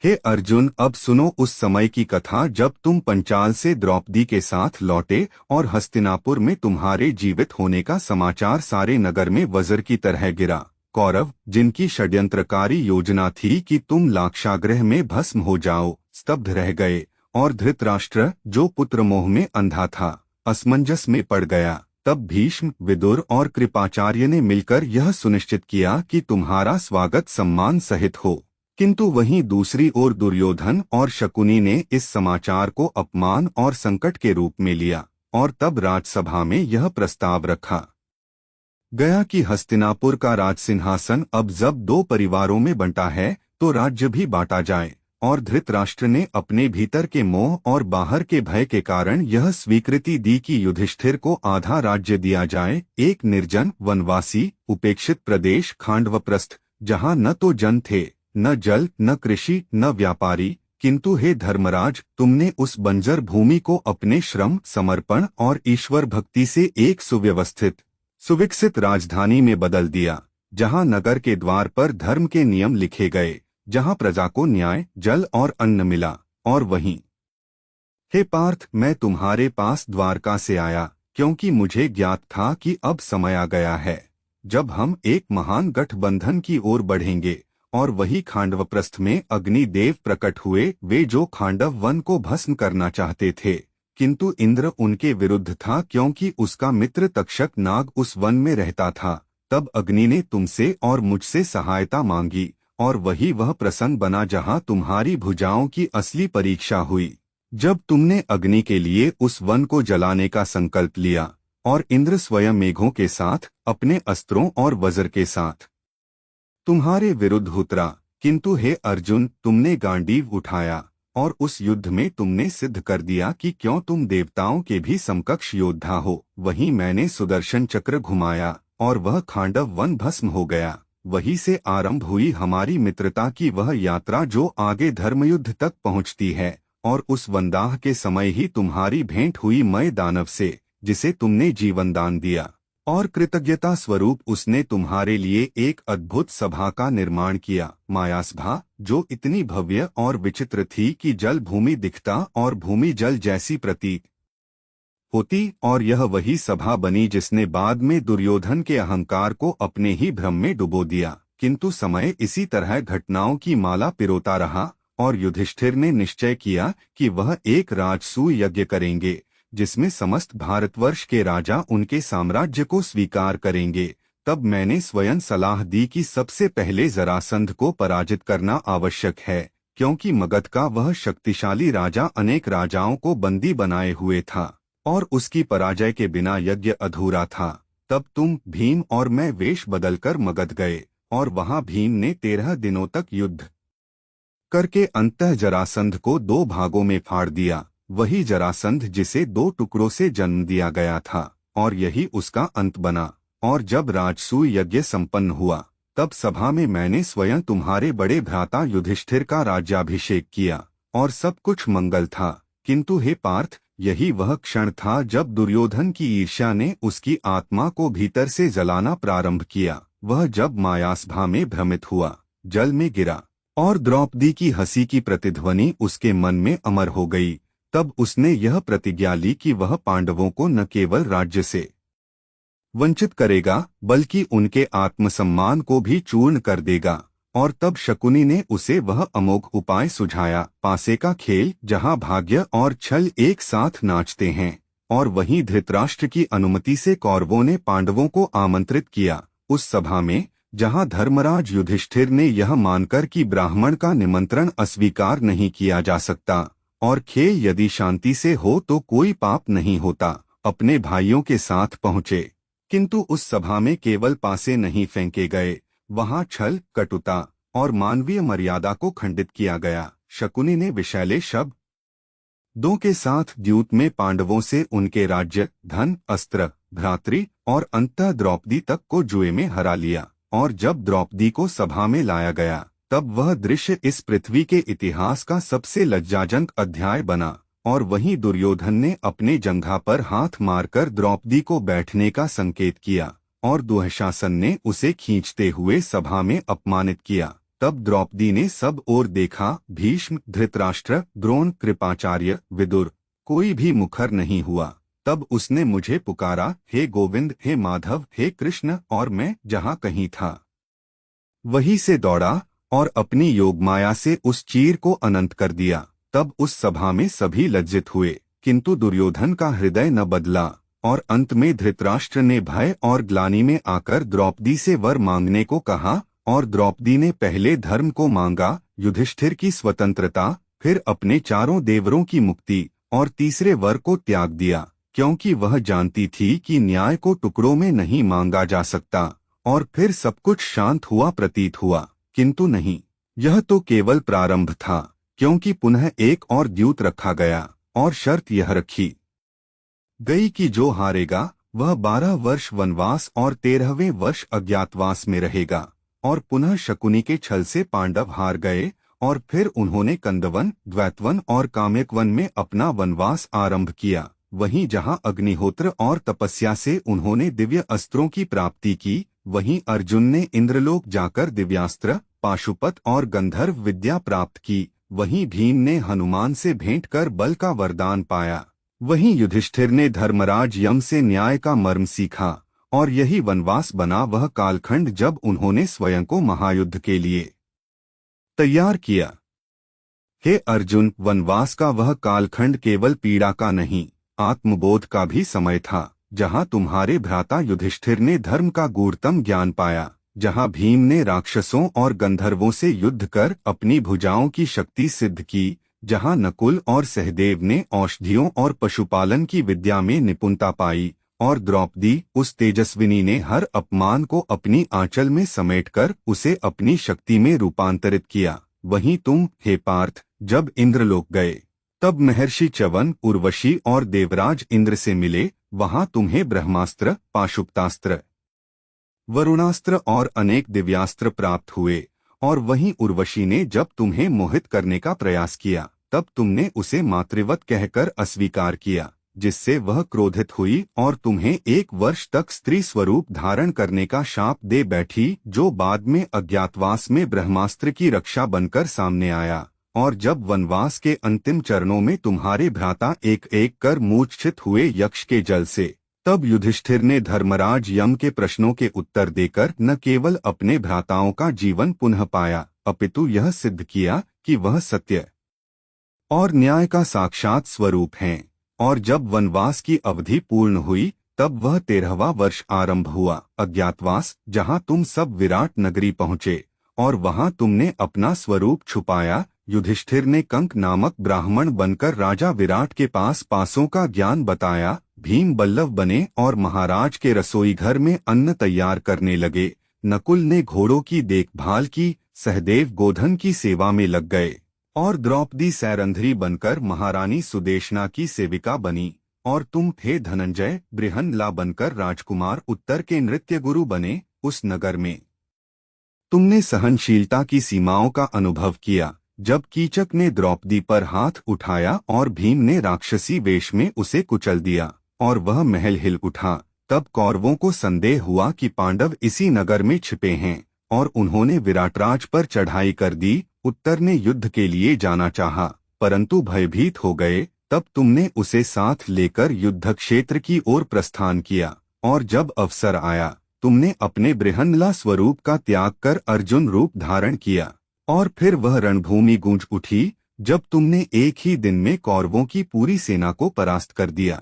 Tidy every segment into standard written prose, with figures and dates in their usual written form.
हे अर्जुन, अब सुनो उस समय की कथा जब तुम पंचाल से द्रौपदी के साथ लौटे और हस्तिनापुर में तुम्हारे जीवित होने का समाचार सारे नगर में वज्र की तरह गिरा। कौरव, जिनकी षड्यंत्रकारी योजना थी कि तुम लाक्षागृह में भस्म हो जाओ, स्तब्ध रह गए, और धृतराष्ट्र, जो पुत्र मोह में अंधा था, असमंजस में पड़ गया। तब भीष्म, विदुर और कृपाचार्य ने मिलकर यह सुनिश्चित किया कि तुम्हारा स्वागत सम्मान सहित हो। किंतु वहीं दूसरी ओर दुर्योधन और शकुनी ने इस समाचार को अपमान और संकट के रूप में लिया, और तब राजसभा में यह प्रस्ताव रखा गया कि हस्तिनापुर का राजसिंहासन अब जब दो परिवारों में बंटा है तो राज्य भी बांटा जाए। और धृतराष्ट्र ने अपने भीतर के मोह और बाहर के भय के कारण यह स्वीकृति दी कि युधिष्ठिर को आधा राज्य दिया जाए, एक निर्जन, वनवासी, उपेक्षित प्रदेश खांडवप्रस्थ, जहाँ न तो जन थे, न जल, न कृषि, न व्यापारी। किंतु हे धर्मराज, तुमने उस बंजर भूमि को अपने श्रम, समर्पण और ईश्वर भक्ति से एक सुव्यवस्थित, सुविकसित राजधानी में बदल दिया, जहां नगर के द्वार पर धर्म के नियम लिखे गए, जहां प्रजा को न्याय, जल और अन्न मिला। और वहीं, हे पार्थ, मैं तुम्हारे पास द्वारका से आया, क्योंकि मुझे ज्ञात था कि अब समय आ गया है जब हम एक महान गठबंधन की ओर बढ़ेंगे। और वही खांडवप्रस्थ में अग्निदेव प्रकट हुए, वे जो खांडव वन को भस्म करना चाहते थे, किंतु इंद्र उनके विरुद्ध था, क्योंकि उसका मित्र तक्षक नाग उस वन में रहता था। तब अग्नि ने तुमसे और मुझसे सहायता मांगी, और वही वह प्रसंग बना जहां तुम्हारी भुजाओं की असली परीक्षा हुई, जब तुमने अग्नि के लिए उस वन को जलाने का संकल्प लिया, और इंद्र स्वयं मेघों के साथ, अपने अस्त्रों और वज्र के साथ तुम्हारे विरुद्ध उतरा। किंतु हे अर्जुन, तुमने गांडीव उठाया, और उस युद्ध में तुमने सिद्ध कर दिया कि क्यों तुम देवताओं के भी समकक्ष योद्धा हो। वहीं मैंने सुदर्शन चक्र घुमाया, और वह खांडव वन भस्म हो गया। वहीं से आरंभ हुई हमारी मित्रता की वह यात्रा जो आगे धर्मयुद्ध तक पहुंचती है। और उस वनदाह के समय ही तुम्हारी भेंट हुई मय दानव से, जिसे तुमने जीवन दान दिया, और कृतज्ञता स्वरूप उसने तुम्हारे लिए एक अद्भुत सभा का निर्माण किया, मायासभा, जो इतनी भव्य और विचित्र थी कि जल भूमि दिखता और भूमि जल जैसी प्रतीत होती। और यह वही सभा बनी जिसने बाद में दुर्योधन के अहंकार को अपने ही भ्रम में डुबो दिया। किंतु समय इसी तरह घटनाओं की माला पिरोता रहा, और युधिष्ठिर ने निश्चय किया कि वह एक राजसूय यज्ञ करेंगे, जिसमें समस्त भारतवर्ष के राजा उनके साम्राज्य को स्वीकार करेंगे। तब मैंने स्वयं सलाह दी कि सबसे पहले जरासंध को पराजित करना आवश्यक है, क्योंकि मगध का वह शक्तिशाली राजा अनेक राजाओं को बंदी बनाए हुए था, और उसकी पराजय के बिना यज्ञ अधूरा था। तब तुम, भीम और मैं वेश बदलकर मगध गए, और वहां भीम ने 13 दिनों तक युद्ध करके अंततः जरासंध को 2 भागों में फाड़ दिया। वही जरासंध जिसे 2 टुकड़ों से जन्म दिया गया था, और यही उसका अंत बना। और जब राजसूय यज्ञ संपन्न हुआ, तब सभा में मैंने स्वयं तुम्हारे बड़े भ्राता युधिष्ठिर का राज्याभिषेक किया, और सब कुछ मंगल था। किंतु हे पार्थ, यही वह क्षण था जब दुर्योधन की ईर्ष्या ने उसकी आत्मा को भीतर से जलाना प्रारंभ किया। वह जब मायासभा में भ्रमित हुआ, जल में गिरा, और द्रौपदी की हंसी की प्रतिध्वनि उसके मन में अमर हो गई, तब उसने यह प्रतिज्ञा ली कि वह पांडवों को न केवल राज्य से वंचित करेगा, बल्कि उनके आत्मसम्मान को भी चूर्ण कर देगा। और तब शकुनी ने उसे वह अमोघ उपाय सुझाया, पासे का खेल, जहां भाग्य और छल एक साथ नाचते हैं। और वहीं धृतराष्ट्र की अनुमति से कौरवों ने पांडवों को आमंत्रित किया उस सभा में, जहां धर्मराज युधिष्ठिर ने यह मानकर कि ब्राह्मण का निमंत्रण अस्वीकार नहीं किया जा सकता, और खेल यदि शांति से हो तो कोई पाप नहीं होता, अपने भाइयों के साथ पहुँचे। किंतु उस सभा में केवल पासे नहीं फेंके गए, वहां छल, कटुता और मानवीय मर्यादा को खंडित किया गया। शकुनी ने विषैले शब्दों के साथ द्यूत में पांडवों से उनके राज्य, धन, अस्त्र, भ्रातृ और अंततः द्रौपदी तक को जुए में हरा लिया। और जब द्रौपदी को सभा में लाया गया, तब वह दृश्य इस पृथ्वी के इतिहास का सबसे लज्जाजनक अध्याय बना। और वहीं दुर्योधन ने अपने जंघा पर हाथ मारकर द्रौपदी को बैठने का संकेत किया, और दुःशासन ने उसे खींचते हुए सभा में अपमानित किया। तब द्रौपदी ने सब ओर देखा, भीष्म, धृतराष्ट्र, द्रोण, कृपाचार्य, विदुर, कोई भी मुखर नहीं हुआ। तब उसने मुझे पुकारा, हे गोविंद, हे माधव, हे कृष्ण, और मैं जहाँ कहीं था वहीं से दौड़ा और अपनी योगमाया से उस चीर को अनंत कर दिया। तब उस सभा में सभी लज्जित हुए, किंतु दुर्योधन का हृदय न बदला और अंत में धृतराष्ट्र ने भय और ग्लानि में आकर द्रौपदी से वर मांगने को कहा, और द्रौपदी ने पहले धर्म को मांगा, युधिष्ठिर की स्वतंत्रता, फिर अपने चारों देवरों की मुक्ति और तीसरे वर को त्याग दिया, क्योंकि वह जानती थी कि न्याय को टुकड़ों में नहीं मांगा जा सकता। और फिर सब कुछ शांत हुआ प्रतीत हुआ, किंतु नहीं, यह तो केवल प्रारंभ था, क्योंकि पुनः एक और द्यूत रखा गया और शर्त यह रखी गई कि जो हारेगा वह 12 वर्ष वनवास और 13वें वर्ष अज्ञातवास में रहेगा। और पुनः शकुनी के छल से पांडव हार गए और फिर उन्होंने कंदवन, द्वैतवन और काम्यकवन में अपना वनवास आरंभ किया, वहीं जहां अग्निहोत्र और तपस्या से उन्होंने दिव्य अस्त्रों की प्राप्ति की, वहीं अर्जुन ने इंद्रलोक जाकर दिव्यास्त्र, पाशुपत और गंधर्व विद्या प्राप्त की, वहीं भीम ने हनुमान से भेंट कर बल का वरदान पाया, वहीं युधिष्ठिर ने धर्मराज यम से न्याय का मर्म सीखा, और यही वनवास बना वह कालखंड जब उन्होंने स्वयं को महायुद्ध के लिए तैयार किया। हे अर्जुन, वनवास का वह कालखंड केवल पीड़ा का नहीं, आत्मबोध का भी समय था, जहां तुम्हारे भ्राता युधिष्ठिर ने धर्म का गूढ़तम ज्ञान पाया, जहां भीम ने राक्षसों और गंधर्वों से युद्ध कर अपनी भुजाओं की शक्ति सिद्ध की, जहां नकुल और सहदेव ने औषधियों और पशुपालन की विद्या में निपुणता पाई, और द्रौपदी उस तेजस्विनी ने हर अपमान को अपनी आंचल में समेटकर उसे अपनी शक्ति में रूपांतरित किया। वहीं तुम, हे पार्थ, जब इंद्रलोक गए तब महर्षि च्यवन, उर्वशी और देवराज इंद्र से मिले, वहां तुम्हें ब्रह्मास्त्र, पाशुपतास्त्र, वरुणास्त्र और अनेक दिव्यास्त्र प्राप्त हुए, और वहीं उर्वशी ने जब तुम्हें मोहित करने का प्रयास किया तब तुमने उसे मातृवत कहकर अस्वीकार किया, जिससे वह क्रोधित हुई और तुम्हें 1 वर्ष तक स्त्री स्वरूप धारण करने का शाप दे बैठी, जो बाद में अज्ञातवास में ब्रह्मास्त्र की रक्षा बनकर सामने आया। और जब वनवास के अंतिम चरणों में तुम्हारे भ्राता एक एक कर मूर्छित हुए यक्ष के जल से, तब युधिष्ठिर ने धर्मराज यम के प्रश्नों के उत्तर देकर न केवल अपने भ्राताओं का जीवन पुनः पाया, अपितु यह सिद्ध किया कि वह सत्य और न्याय का साक्षात स्वरूप हैं। और जब वनवास की अवधि पूर्ण हुई तब वह 13वां वर्ष आरंभ हुआ, अज्ञातवास, जहां तुम सब विराट नगरी पहुँचे और वहां तुमने अपना स्वरूप छुपाया। युधिष्ठिर ने कंक नामक ब्राह्मण बनकर राजा विराट के पास पासों का ज्ञान बताया, भीम बल्लभ बने और महाराज के रसोई घर में अन्न तैयार करने लगे, नकुल ने घोड़ों की देखभाल की, सहदेव गोधन की सेवा में लग गए, और द्रौपदी सैरंध्री बनकर महारानी सुदेशना की सेविका बनी, और तुम, हे धनंजय, बृहन्ला बनकर राजकुमार उत्तर के नृत्य गुरु बने। उस नगर में तुमने सहनशीलता की सीमाओं का अनुभव किया, जब कीचक ने द्रौपदी पर हाथ उठाया और भीम ने राक्षसी वेश में उसे कुचल दिया और वह महल हिल उठा। तब कौरवों को संदेह हुआ कि पांडव इसी नगर में छिपे हैं, और उन्होंने विराटराज पर चढ़ाई कर दी। उत्तर ने युद्ध के लिए जाना चाहा, परंतु भयभीत हो गए। तब तुमने उसे साथ लेकर युद्ध क्षेत्र की ओर प्रस्थान किया, और जब अवसर आया तुमने अपने बृहन्ला स्वरूप का त्याग कर अर्जुन रूप धारण किया, और फिर वह रणभूमि गूंज उठी जब तुमने एक ही दिन में कौरवों की पूरी सेना को परास्त कर दिया।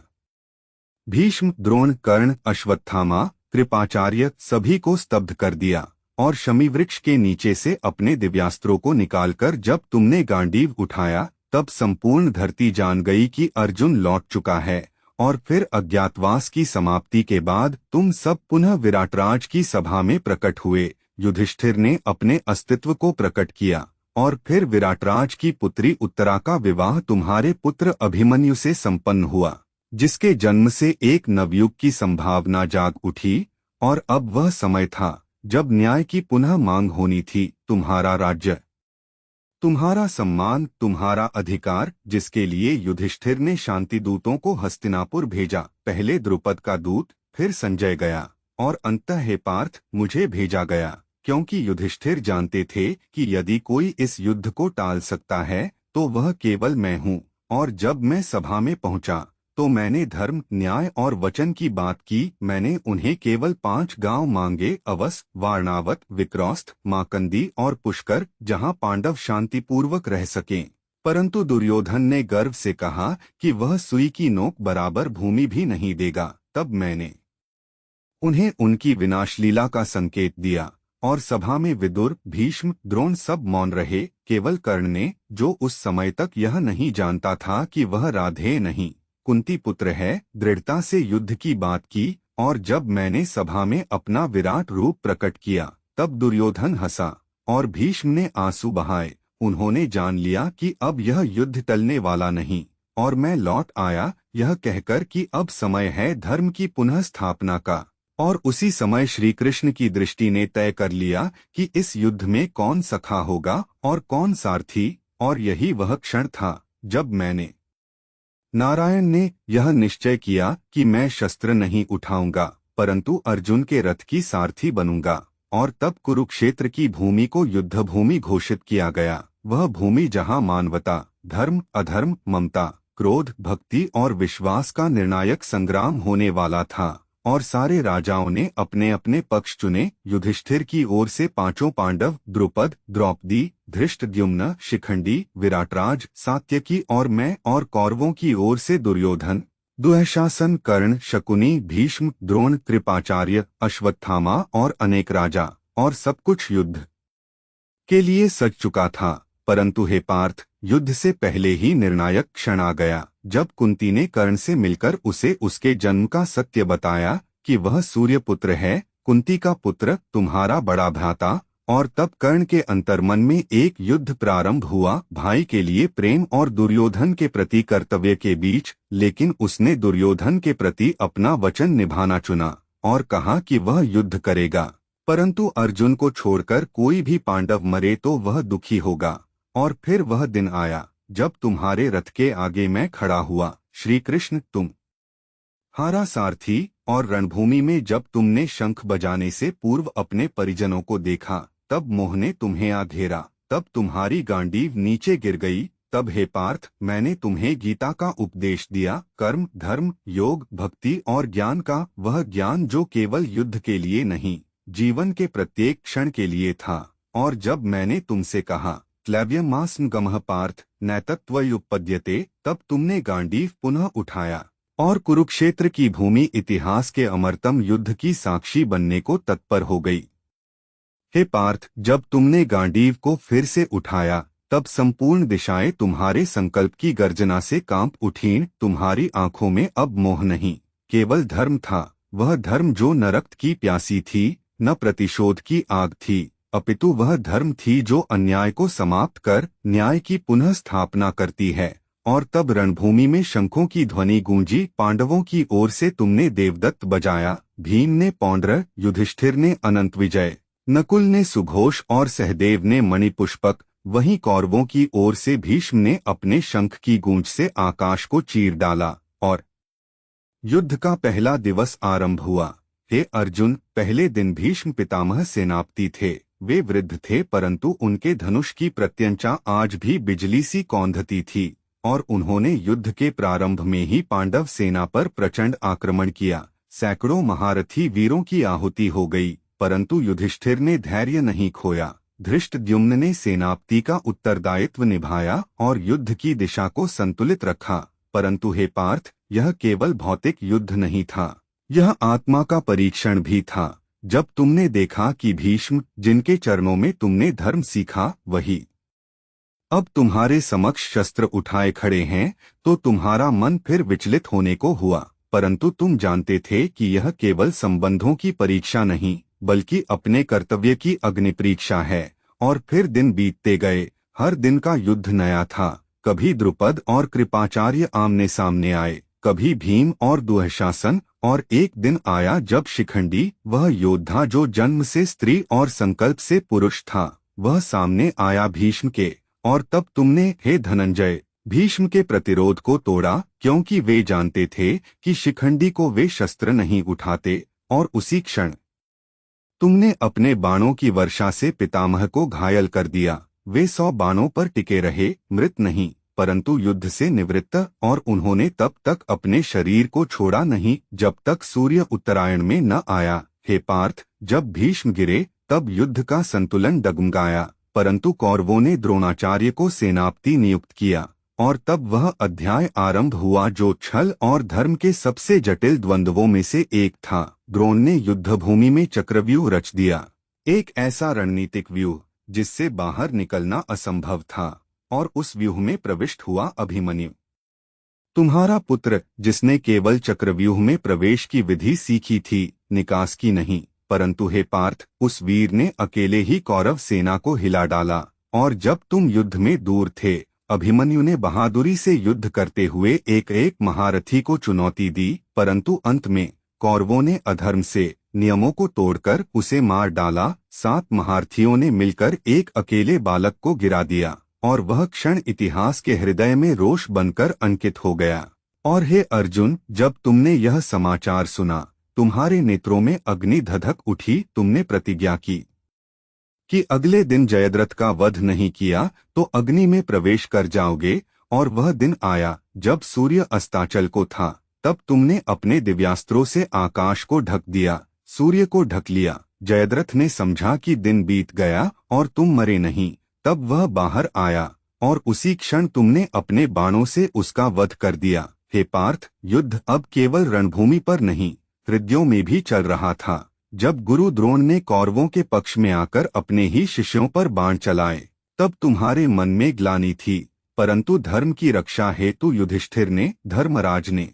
भीष्म, द्रोण, कर्ण, अश्वत्थामा, कृपाचार्य सभी को स्तब्ध कर दिया, और शमी वृक्ष के नीचे से अपने दिव्यास्त्रों को निकालकर जब तुमने गांडीव उठाया तब संपूर्ण धरती जान गई कि अर्जुन लौट चुका है। और फिर अज्ञातवास की समाप्ति के बाद तुम सब पुनः विराटराज की सभा में प्रकट हुए। युधिष्ठिर ने अपने अस्तित्व को प्रकट किया, और फिर विराटराज की पुत्री उत्तरा का विवाह तुम्हारे पुत्र अभिमन्यु से संपन्न हुआ, जिसके जन्म से एक नवयुग की संभावना जाग उठी। और अब वह समय था जब न्याय की पुनः मांग होनी थी। तुम्हारा राज्य, तुम्हारा सम्मान, तुम्हारा अधिकार, जिसके लिए युधिष्ठिर ने शांति दूतों को हस्तिनापुर भेजा। पहले द्रुपद का दूत, फिर संजय गया, और अंततः हे पार्थ मुझे भेजा गया, क्योंकि युधिष्ठिर जानते थे कि यदि कोई इस युद्ध को टाल सकता है तो वह केवल मैं हूँ। और जब मैं सभा में पहुंचा तो मैंने धर्म, न्याय और वचन की बात की। मैंने उन्हें केवल 5 गांव मांगे, अवस, वारणावत, विक्रौस्थ, माकंदी और पुष्कर, जहां पांडव शांतिपूर्वक रह सकें। परंतु दुर्योधन ने गर्व से कहा कि वह सुई की नोक बराबर भूमि भी नहीं देगा। तब मैंने उन्हें उनकी विनाशलीला का संकेत दिया और सभा में विदुर, भीष्म, द्रोण सब मौन रहे। केवल कर्ण ने, जो उस समय तक यह नहीं जानता था कि वह राधेय नहीं कुंती पुत्र है, दृढ़ता से युद्ध की बात की। और जब मैंने सभा में अपना विराट रूप प्रकट किया तब दुर्योधन हंसा और भीष्म ने आंसू बहाए। उन्होंने जान लिया कि अब यह युद्ध टलने वाला नहीं। और मैं लौट आया यह कहकर कि अब समय है धर्म की पुनः स्थापना का। और उसी समय श्री कृष्ण की दृष्टि ने तय कर लिया कि इस युद्ध में कौन सखा होगा और कौन सारथी। और यही वह क्षण था जब नारायण ने यह निश्चय किया कि मैं शस्त्र नहीं उठाऊंगा परंतु अर्जुन के रथ की सारथी बनूंगा। और तब कुरुक्षेत्र की भूमि को युद्ध भूमि घोषित किया गया, वह भूमि जहां मानवता, धर्म, अधर्म, ममता, क्रोध, भक्ति और विश्वास का निर्णायक संग्राम होने वाला था। और सारे राजाओं ने अपने अपने पक्ष चुने। युधिष्ठिर की ओर से 5 पांडव, द्रुपद, द्रौपदी, धृष्टद्युम्न, शिखंडी, विराटराज, सात्यकी और मैं। और कौरवों की ओर से दुर्योधन, दुःशासन, कर्ण, शकुनी, भीष्म, द्रोण, कृपाचार्य, अश्वत्थामा और अनेक राजा। और सब कुछ युद्ध के लिए सज चुका था। परंतु हे पार्थ, युद्ध से पहले ही निर्णायक क्षण आ गया जब कुंती ने कर्ण से मिलकर उसे उसके जन्म का सत्य बताया कि वह सूर्यपुत्र है, कुंती का पुत्र, तुम्हारा बड़ा भ्राता। और तब कर्ण के अंतर्मन में एक युद्ध प्रारंभ हुआ, भाई के लिए प्रेम और दुर्योधन के प्रति कर्तव्य के बीच। लेकिन उसने दुर्योधन के प्रति अपना वचन निभाना चुना और कहा कि वह युद्ध करेगा। परंतु अर्जुन को छोड़कर कोई भी पांडव मरे तो वह दुखी होगा। और फिर वह दिन आया जब तुम्हारे रथ के आगे मैं खड़ा हुआ, श्री कृष्ण, तुम हारा सारथी। और रणभूमि में जब तुमने शंख बजाने से पूर्व अपने परिजनों को देखा तब मोह ने तुम्हें घेरा, तब तुम्हारी गांडीव नीचे गिर गई। तब हे पार्थ, मैंने तुम्हें गीता का उपदेश दिया, कर्म, धर्म, योग, भक्ति और ज्ञान का, वह ज्ञान जो केवल युद्ध के लिए नहीं, जीवन के प्रत्येक क्षण के लिए था। और जब मैंने तुमसे कहा क्लैव्यमास्म गमः पार्थ नैतत्वयुपपद्यते, तब तुमने गांडीव पुनः उठाया और कुरुक्षेत्र की भूमि इतिहास के अमरतम युद्ध की साक्षी बनने को तत्पर हो गई। हे पार्थ, जब तुमने गांडीव को फिर से उठाया तब संपूर्ण दिशाएं तुम्हारे संकल्प की गर्जना से कांप उठीं। तुम्हारी आंखों में अब मोह नहीं, केवल धर्म था। वह धर्म जो न रक्त की प्यासी थी, न प्रतिशोध की आग थी, अपितु वह धर्म थी जो अन्याय को समाप्त कर न्याय की पुनः स्थापना करती है। और तब रणभूमि में शंखों की ध्वनि गूंजी। पांडवों की ओर से तुमने देवदत्त बजाया, भीम ने पौंड्र, युधिष्ठिर ने अनंत विजय, नकुल ने सुघोष और सहदेव ने मणिपुष्पक। वहीं कौरवों की ओर से भीष्म ने अपने शंख की गूंज से आकाश को चीर डाला और युद्ध का पहला दिवस आरंभ हुआ। हे अर्जुन, पहले दिन भीष्म पितामह सेनापति थे। वे वृद्ध थे परंतु उनके धनुष की प्रत्यंचा आज भी बिजली सी कौंधती थी। और उन्होंने युद्ध के प्रारंभ में ही पांडव सेना पर प्रचंड आक्रमण किया। सैकड़ों महारथी वीरों की आहुति हो गई, परंतु युधिष्ठिर ने धैर्य नहीं खोया। धृष्टद्युम्न ने सेनापति का उत्तरदायित्व निभाया और युद्ध की दिशा को संतुलित रखा। परंतु हे पार्थ, यह केवल भौतिक युद्ध नहीं था, यह आत्मा का परीक्षण भी था। जब तुमने देखा कि भीष्म, जिनके चरणों में तुमने धर्म सीखा, वही अब तुम्हारे समक्ष शस्त्र उठाए खड़े हैं, तो तुम्हारा मन फिर विचलित होने को हुआ। परंतु तुम जानते थे कि यह केवल संबंधों की परीक्षा नहीं, बल्कि अपने कर्तव्य की अग्नि परीक्षा है। और फिर दिन बीतते गए, हर दिन का युद्ध नया था। कभी द्रुपद और कृपाचार्य आमने सामने आए, कभी भीम और दुःशासन। और एक दिन आया जब शिखंडी, वह योद्धा जो जन्म से स्त्री और संकल्प से पुरुष था, वह सामने आया भीष्म के। और तब तुमने, हे धनंजय, भीष्म के प्रतिरोध को तोड़ा, क्योंकि वे जानते थे कि शिखंडी को वे शस्त्र नहीं उठाते। और उसी क्षण तुमने अपने बाणों की वर्षा से पितामह को घायल कर दिया। वे 100 बाणों पर टिके रहे, मृत नहीं परंतु युद्ध से निवृत्त, और उन्होंने तब तक अपने शरीर को छोड़ा नहीं जब तक सूर्य उत्तरायण में न आया। हे पार्थ, जब भीष्म गिरे तब युद्ध का संतुलन डगमगाया, परंतु कौरवों ने द्रोणाचार्य को सेनापति नियुक्त किया, और तब वह अध्याय आरंभ हुआ जो छल और धर्म के सबसे जटिल द्वंद्वों में से एक था। द्रोण ने युद्धभूमि में चक्रव्यूह रच दिया, एक ऐसा रणनीतिक व्यूह जिससे बाहर निकलना असंभव था, और उस व्यूह में प्रविष्ट हुआ अभिमन्यु, तुम्हारा पुत्र, जिसने केवल चक्रव्यूह में प्रवेश की विधि सीखी थी, निकास की नहीं। परंतु हे पार्थ, उस वीर ने अकेले ही कौरव सेना को हिला डाला, और जब तुम युद्ध में दूर थे, अभिमन्यु ने बहादुरी से युद्ध करते हुए एक एक महारथी को चुनौती दी, परंतु अंत में कौरवों ने अधर्म से नियमों को तोड़कर उसे मार डाला। 7 महारथियों ने मिलकर एक अकेले बालक को गिरा दिया, और वह क्षण इतिहास के हृदय में रोष बनकर अंकित हो गया। और हे अर्जुन, जब तुमने यह समाचार सुना, तुम्हारे नेत्रों में अग्नि धधक उठी। तुमने प्रतिज्ञा की कि अगले दिन जयद्रथ का वध नहीं किया तो अग्नि में प्रवेश कर जाओगे, और वह दिन आया जब सूर्य अस्ताचल को था। तब तुमने अपने दिव्यास्त्रों से आकाश को ढक दिया, सूर्य को ढक लिया। जयद्रथ ने समझा कि दिन बीत गया और तुम मरे नहीं। तब वह बाहर आया, और उसी क्षण तुमने अपने बाणों से उसका वध कर दिया। हे पार्थ, युद्ध अब केवल रणभूमि पर नहीं, हृदयों में भी चल रहा था। जब गुरु द्रोण ने कौरवों के पक्ष में आकर अपने ही शिष्यों पर बाण चलाए, तब तुम्हारे मन में ग्लानि थी, परंतु धर्म की रक्षा हेतु युधिष्ठिर ने, धर्मराज ने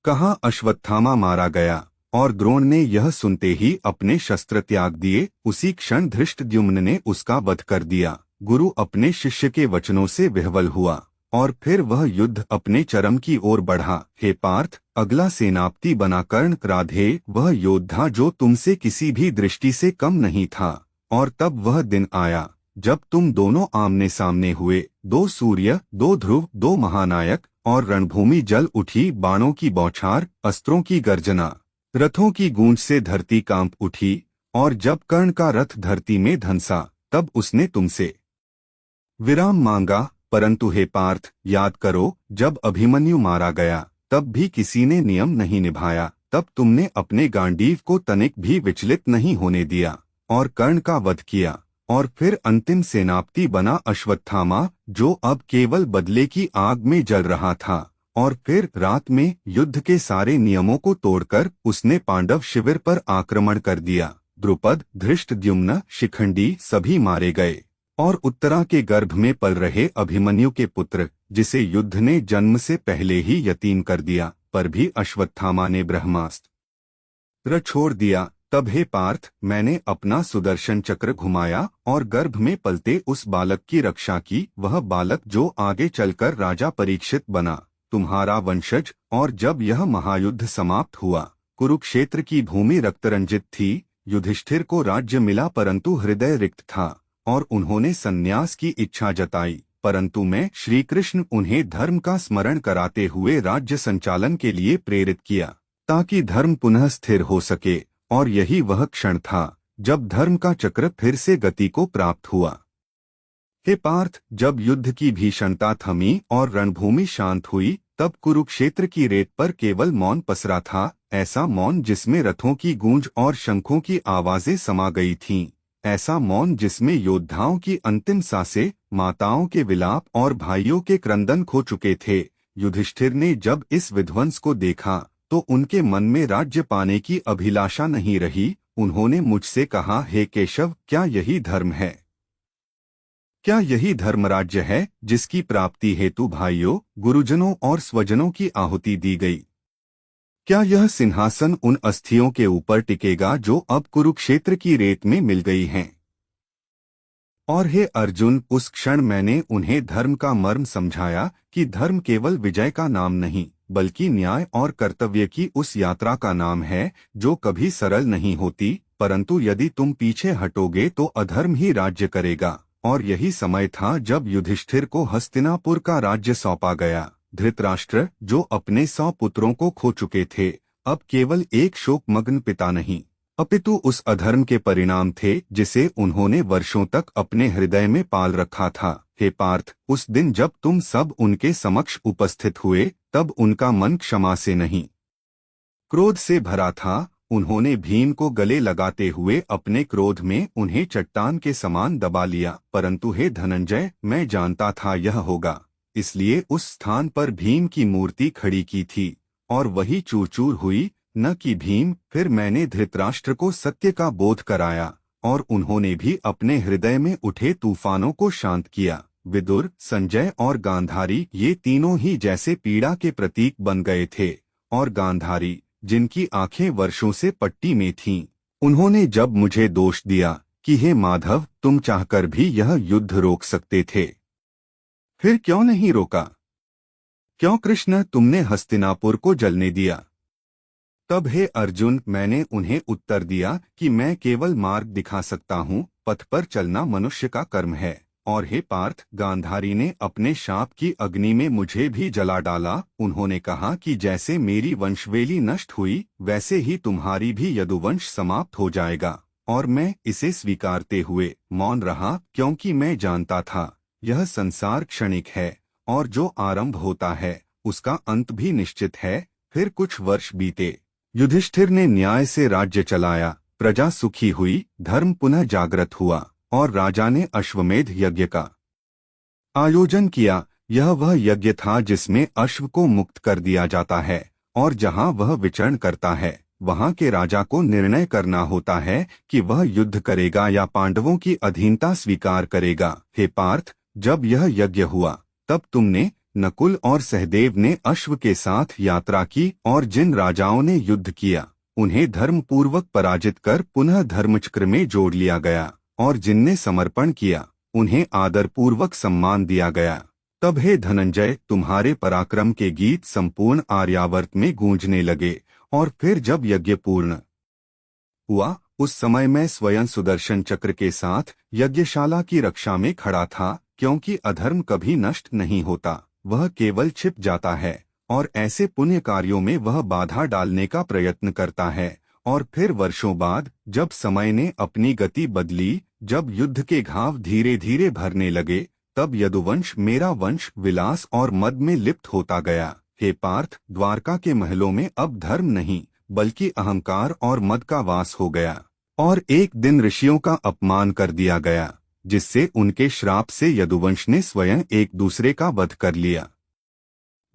कहा अश्वत्थामा मारा गया, और द्रोण ने यह सुनते ही अपने शस्त्र त्याग दिए। उसी क्षण धृष्टद्युम्न ने उसका वध कर दिया। गुरु अपने शिष्य के वचनों से विह्वल हुआ, और फिर वह युद्ध अपने चरम की ओर बढ़ा। हे पार्थ, अगला सेनापति बना कर्ण राधे, वह योद्धा जो तुमसे किसी भी दृष्टि से कम नहीं था। और तब वह दिन आया जब तुम दोनों आमने सामने हुए, 2 सूर्य, 2 ध्रुव, 2 महानायक, और रणभूमि जल उठी। बाणों की बौछार, अस्त्रों की गर्जना, रथों की गूंज से धरती कांप उठी। और जब कर्ण का रथ धरती में धंसा, तब उसने तुमसे विराम मांगा। परंतु हे पार्थ, याद करो, जब अभिमन्यु मारा गया तब भी किसी ने नियम नहीं निभाया। तब तुमने अपने गांडीव को तनिक भी विचलित नहीं होने दिया, और कर्ण का वध किया। और फिर अंतिम सेनापति बना अश्वत्थामा, जो अब केवल बदले की आग में जल रहा था। और फिर रात में युद्ध के सारे नियमों को तोड़कर उसने पांडव शिविर पर आक्रमण कर दिया। द्रुपद, धृष्टद्युम्न, शिखंडी सभी मारे गए, और उत्तरा के गर्भ में पल रहे अभिमन्यु के पुत्र, जिसे युद्ध ने जन्म से पहले ही यतीम कर दिया, पर भी अश्वत्थामा ने ब्रह्मास्त्र छोड़ दिया। तब हे पार्थ, मैंने अपना सुदर्शन चक्र घुमाया और गर्भ में पलते उस बालक की रक्षा की। वह बालक जो आगे चलकर राजा परीक्षित बना, तुम्हारा वंशज। और जब यह महायुद्ध समाप्त हुआ, कुरुक्षेत्र की भूमि रक्तरंजित थी। युधिष्ठिर को राज्य मिला, परंतु हृदय रिक्त था, और उन्होंने संन्यास की इच्छा जताई। परंतु मैं, श्री कृष्ण, उन्हें धर्म का स्मरण कराते हुए राज्य संचालन के लिए प्रेरित किया, ताकि धर्म पुनः स्थिर हो सके। और यही वह क्षण था जब धर्म का चक्र फिर से गति को प्राप्त हुआ। हे पार्थ, जब युद्ध की भीषणता थमी और रणभूमि शांत हुई, तब कुरुक्षेत्र की रेत पर केवल मौन पसरा था। ऐसा मौन जिसमें रथों की गूंज और शंखों की आवाजें समा गई थीं। ऐसा मौन जिसमें योद्धाओं की अंतिम सांसें, माताओं के विलाप और भाइयों के क्रंदन खो चुके थे। युधिष्ठिर ने जब इस विध्वंस को देखा तो उनके मन में राज्य पाने की अभिलाषा नहीं रही। उन्होंने मुझसे कहा, हे केशव, क्या यही धर्म है? क्या यही धर्मराज्य है जिसकी प्राप्ति हेतु भाइयों, गुरुजनों और स्वजनों की आहुति दी गई? क्या यह सिंहासन उन अस्थियों के ऊपर टिकेगा जो अब कुरुक्षेत्र की रेत में मिल गई हैं? और हे अर्जुन, उस क्षण मैंने उन्हें धर्म का मर्म समझाया कि धर्म केवल विजय का नाम नहीं, बल्कि न्याय और कर्तव्य की उस यात्रा का नाम है जो कभी सरल नहीं होती, परंतु यदि तुम पीछे हटोगे तो अधर्म ही राज्य करेगा। और यही समय था जब युधिष्ठिर को हस्तिनापुर का राज्य सौंपा गया। धृतराष्ट्र, जो अपने 100 पुत्रों को खो चुके थे, अब केवल एक शोकमग्न पिता नहीं, अपितु उस अधर्म के परिणाम थे जिसे उन्होंने वर्षों तक अपने हृदय में पाल रखा था। हे पार्थ, उस दिन जब तुम सब उनके समक्ष उपस्थित हुए तब उनका मन क्षमा से नहीं क्रोध से भरा था। उन्होंने भीम को गले लगाते हुए अपने क्रोध में उन्हें चट्टान के समान दबा लिया। परंतु हे धनंजय, मैं जानता था यह होगा, इसलिए उस स्थान पर भीम की मूर्ति खड़ी की थी और वही चूर चूर हुई, न कि भीम। फिर मैंने धृतराष्ट्र को सत्य का बोध कराया और उन्होंने भी अपने हृदय में उठे तूफानों को शांत किया। विदुर, संजय और गांधारी ये तीनों ही जैसे पीड़ा के प्रतीक बन गए थे। और गांधारी, जिनकी आंखें वर्षों से पट्टी में थीं, उन्होंने जब मुझे दोष दिया कि हे माधव, तुम चाहकर भी यह युद्ध रोक सकते थे, फिर क्यों नहीं रोका? क्यों कृष्ण तुमने हस्तिनापुर को जलने दिया? तब हे अर्जुन, मैंने उन्हें उत्तर दिया कि मैं केवल मार्ग दिखा सकता हूँ, पथ पर चलना मनुष्य का कर्म है। और हे पार्थ, गांधारी ने अपने शाप की अग्नि में मुझे भी जला डाला। उन्होंने कहा कि जैसे मेरी वंशवेली नष्ट हुई वैसे ही तुम्हारी भी यदुवंश समाप्त हो जाएगा। और मैं इसे स्वीकारते हुए मौन रहा, क्योंकि मैं जानता था यह संसार क्षणिक है और जो आरंभ होता है उसका अंत भी निश्चित है। फिर कुछ वर्ष बीते। युधिष्ठिर ने न्याय से राज्य चलाया, प्रजा सुखी हुई, धर्म पुनः जागृत हुआ और राजा ने अश्वमेध यज्ञ का आयोजन किया। यह वह यज्ञ था जिसमें अश्व को मुक्त कर दिया जाता है और जहां वह विचरण करता है वहां के राजा को निर्णय करना होता है कि वह युद्ध करेगा या पांडवों की अधीनता स्वीकार करेगा। हे पार्थ, जब यह यज्ञ हुआ तब तुमने, नकुल और सहदेव ने अश्व के साथ यात्रा की और जिन राजाओं ने युद्ध किया उन्हें धर्मपूर्वक पराजित कर पुनः धर्मचक्र में जोड़ लिया गया और जिनने समर्पण किया उन्हें आदरपूर्वक सम्मान दिया गया। तब हे धनंजय, तुम्हारे पराक्रम के गीत संपूर्ण आर्यावर्त में गूंजने लगे। और फिर जब यज्ञ पूर्ण हुआ उस समय मैं स्वयं सुदर्शन चक्र के साथ यज्ञशाला की रक्षा में खड़ा था, क्योंकि अधर्म कभी नष्ट नहीं होता, वह केवल छिप जाता है और ऐसे पुण्य कार्यों में वह बाधा डालने का प्रयत्न करता है। और फिर वर्षों बाद जब समय ने अपनी गति बदली, जब युद्ध के घाव धीरे धीरे भरने लगे, तब यदुवंश, मेरा वंश, विलास और मद में लिप्त होता गया। हे पार्थ, द्वारका के महलों में अब धर्म नहीं बल्कि अहंकार और मद का वास हो गया। और एक दिन ऋषियों का अपमान कर दिया गया, जिससे उनके श्राप से यदुवंश ने स्वयं एक दूसरे का वध कर लिया।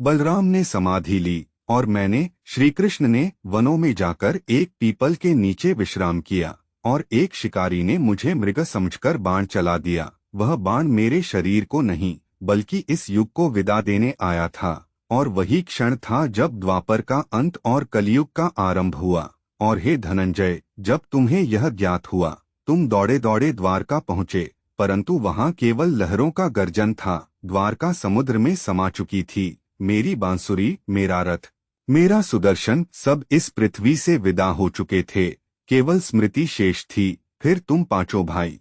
बलराम ने समाधि ली और मैंने, श्री कृष्ण ने वनों में जाकर एक पीपल के नीचे विश्राम किया और एक शिकारी ने मुझे मृग समझकर बाण चला दिया। वह बाण मेरे शरीर को नहीं बल्कि इस युग को विदा देने आया था। और वही क्षण था जब द्वापर का अंत और कलयुग का आरंभ हुआ। और हे धनंजय, जब तुम्हें यह ज्ञात हुआ तुम दौड़े दौड़े द्वारका पहुँचे, परंतु वहाँ केवल लहरों का गर्जन था। द्वारका समुद्र में समा चुकी थी। मेरी बांसुरी, मेरा रथ, मेरा सुदर्शन सब इस पृथ्वी से विदा हो चुके थे, केवल स्मृति शेष थी। फिर तुम पांचों भाई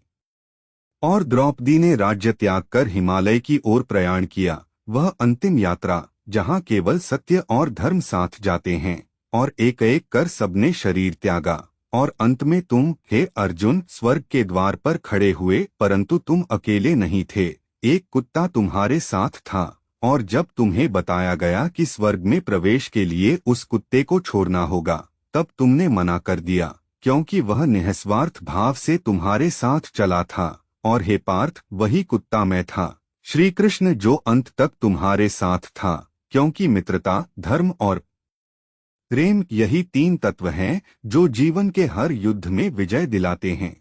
और द्रौपदी ने राज्य त्याग कर हिमालय की ओर प्रयाण किया, वह अंतिम यात्रा जहां केवल सत्य और धर्म साथ जाते हैं। और एक एक कर सबने शरीर त्यागा। और अंत में तुम, हे अर्जुन, स्वर्ग के द्वार पर खड़े हुए, परंतु तुम अकेले नहीं थे, एक कुत्ता तुम्हारे साथ था। और जब तुम्हें बताया गया कि स्वर्ग में प्रवेश के लिए उस कुत्ते को छोड़ना होगा, तब तुमने मना कर दिया, क्योंकि वह निःस्वार्थ भाव से तुम्हारे साथ चला था। और हे पार्थ, वही कुत्ता मैं था, श्री कृष्ण, जो अंत तक तुम्हारे साथ था, क्योंकि मित्रता, धर्म और प्रेम यही तीन तत्व हैं जो जीवन के हर युद्ध में विजय दिलाते हैं।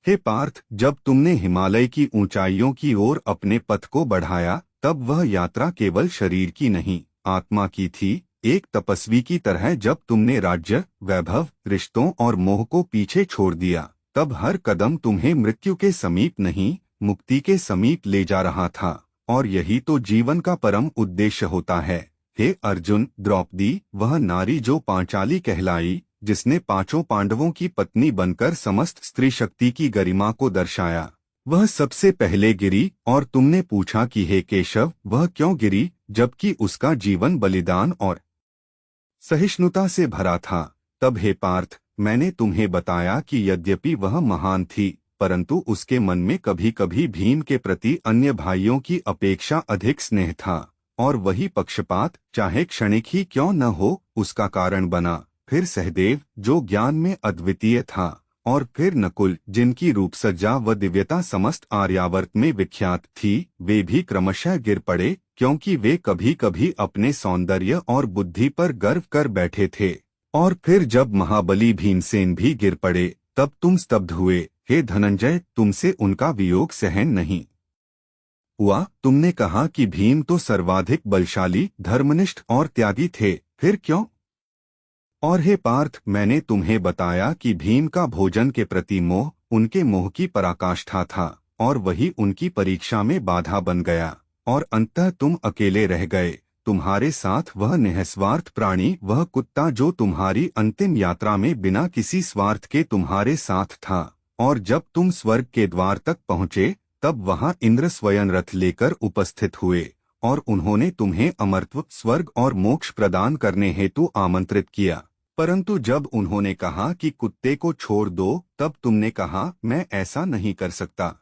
हे पार्थ, जब तुमने हिमालय की ऊंचाइयों की ओर अपने पथ को बढ़ाया, तब वह यात्रा केवल शरीर की नहीं, आत्मा की थी। एक तपस्वी की तरह जब तुमने राज्य, वैभव, रिश्तों और मोह को पीछे छोड़ दिया, तब हर कदम तुम्हें मृत्यु के समीप नहीं, मुक्ति के समीप ले जा रहा था। और यही तो जीवन का परम उद्देश्य होता है। हे अर्जुन, द्रौपदी, वह नारी जो पांचाली कहलाई, जिसने पांचों पांडवों की पत्नी बनकर समस्त स्त्री शक्ति की गरिमा को दर्शाया, वह सबसे पहले गिरी। और तुमने पूछा कि हे केशव, वह क्यों गिरी, जबकि उसका जीवन बलिदान और सहिष्णुता से भरा था। तब हे पार्थ, मैंने तुम्हें बताया कि यद्यपि वह महान थी, परंतु उसके मन में कभी कभी भीम के प्रति अन्य भाइयों की अपेक्षा अधिक स्नेह था, और वही पक्षपात, चाहे क्षणिक ही क्यों न हो, उसका कारण बना। फिर सहदेव, जो ज्ञान में अद्वितीय था, और फिर नकुल, जिनकी रूपसज्जा व दिव्यता समस्त आर्यावर्त में विख्यात थी, वे भी क्रमशः गिर पड़े, क्योंकि वे कभी कभी अपने सौंदर्य और बुद्धि पर गर्व कर बैठे थे। और फिर जब महाबली भीमसेन भी गिर पड़े, तब तुम स्तब्ध हुए। हे धनंजय, तुमसे उनका वियोग सहन नहीं हुआ। तुमने कहा कि भीम तो सर्वाधिक बलशाली, धर्मनिष्ठ और त्यागी थे, फिर क्यों? और हे पार्थ, मैंने तुम्हें बताया कि भीम का भोजन के प्रति मोह उनके मोह की पराकाष्ठा था, और वही उनकी परीक्षा में बाधा बन गया, और अंततः तुम अकेले रह गए। तुम्हारे साथ वह निःस्वार्थ प्राणी, वह कुत्ता जो तुम्हारी अंतिम यात्रा में बिना किसी स्वार्थ के तुम्हारे साथ था। और जब तुम स्वर्ग के द्वार तक पहुँचे, तब वहाँ इंद्र स्वयं रथ लेकर उपस्थित हुए, और उन्होंने तुम्हें अमरत्व, स्वर्ग और मोक्ष प्रदान करने हेतु आमंत्रित किया। परंतु जब उन्होंने कहा कि कुत्ते को छोड़ दो, तब तुमने कहा, मैं ऐसा नहीं कर सकता।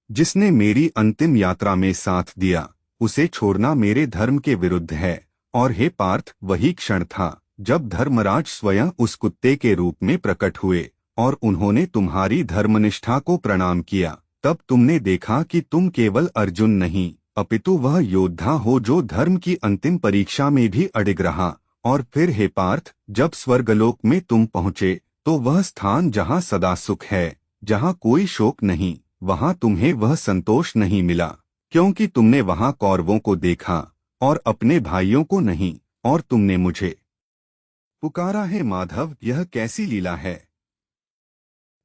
जिसने मेरी अंतिम यात्रा में साथ दिया, उसे छोड़ना मेरे धर्म के विरुद्ध है। और हे पार्थ, वही क्षण था जब धर्मराज स्वयं उस कुत्ते के रूप में प्रकट हुए, और उन्होंने तुम्हारी धर्मनिष्ठा को प्रणाम किया। तब तुमने देखा कि तुम केवल अर्जुन नहीं, अपितु वह योद्धा हो जो धर्म की अंतिम परीक्षा में भी अडिग रहा। और फिर हे पार्थ, जब स्वर्गलोक में तुम पहुँचे, तो वह स्थान जहाँ सदा सुख है, जहाँ कोई शोक नहीं, वहाँ तुम्हें वह संतोष नहीं मिला, क्योंकि तुमने वहाँ कौरवों को देखा और अपने भाइयों को नहीं, और तुमने मुझे पुकारा है माधव, यह कैसी लीला है।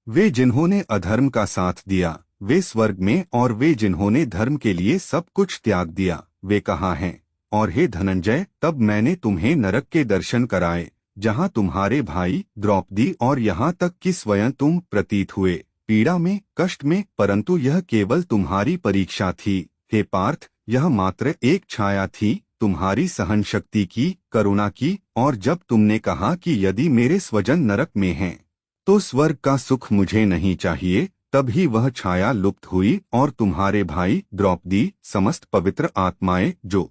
वे जिन्होंने अधर्म का साथ दिया, वे स्वर्ग में, और वे जिन्होंने धर्म के लिए सब कुछ त्याग दिया, वे कहाँ हैं। और हे धनंजय, तब मैंने तुम्हें नरक के दर्शन कराए, जहाँ तुम्हारे भाई द्रौपदी और यहाँ तक कि स्वयं तुम प्रतीत हुए, पीड़ा में, कष्ट में, परंतु यह केवल तुम्हारी परीक्षा थी। हे पार्थ, यह मात्र एक छाया थी तुम्हारी सहन शक्ति की, करुणा की। और जब तुमने कहा कि यदि मेरे स्वजन नरक में हैं, तो स्वर्ग का सुख मुझे नहीं चाहिए, तभी वह छाया लुप्त हुई, और तुम्हारे भाई द्रौपदी, समस्त पवित्र आत्माएं जो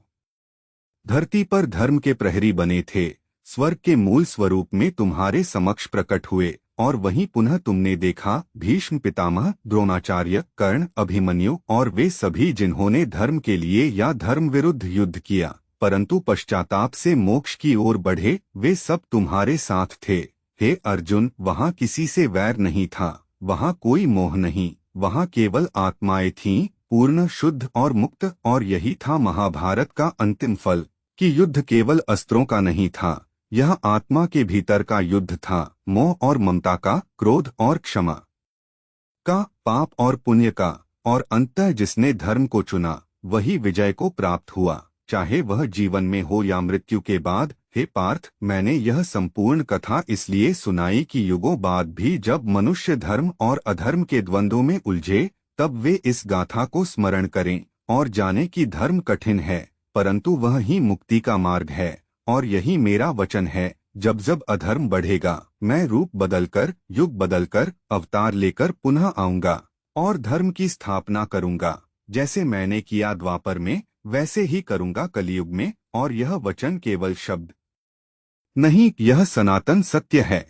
धरती पर धर्म के प्रहरी बने थे, स्वर्ग के मूल स्वरूप में तुम्हारे समक्ष प्रकट हुए। और वहीं पुनः तुमने देखा भीष्म पितामह, द्रोणाचार्य, कर्ण, अभिमन्यु और वे सभी जिन्होंने धर्म के लिए या धर्म विरुद्ध युद्ध किया, परंतु पश्चाताप से मोक्ष की ओर बढ़े, वे सब तुम्हारे साथ थे। हे अर्जुन, वहाँ किसी से वैर नहीं था, वहाँ कोई मोह नहीं, वहाँ केवल आत्माएं थीं, पूर्ण, शुद्ध और मुक्त। और यही था महाभारत का अंतिम फल, कि युद्ध केवल अस्त्रों का नहीं था, यह आत्मा के भीतर का युद्ध था, मोह और ममता का, क्रोध और क्षमा का, पाप और पुण्य का। और अंततः जिसने धर्म को चुना, वही विजय को प्राप्त हुआ, चाहे वह जीवन में हो या मृत्यु के बाद। हे पार्थ, मैंने यह संपूर्ण कथा इसलिए सुनाई कि युगों बाद भी जब मनुष्य धर्म और अधर्म के द्वंद्वों में उलझे, तब वे इस गाथा को स्मरण करें, और जाने कि धर्म कठिन है, परंतु वह ही मुक्ति का मार्ग है। और यही मेरा वचन है, जब जब अधर्म बढ़ेगा, मैं रूप बदलकर, युग बदलकर, अवतार लेकर पुनः आऊंगा, और धर्म की स्थापना करूंगा। जैसे मैंने किया द्वापर में, वैसे ही करूंगा कलियुग में। और यह वचन केवल शब्द नहीं, यह सनातन सत्य है।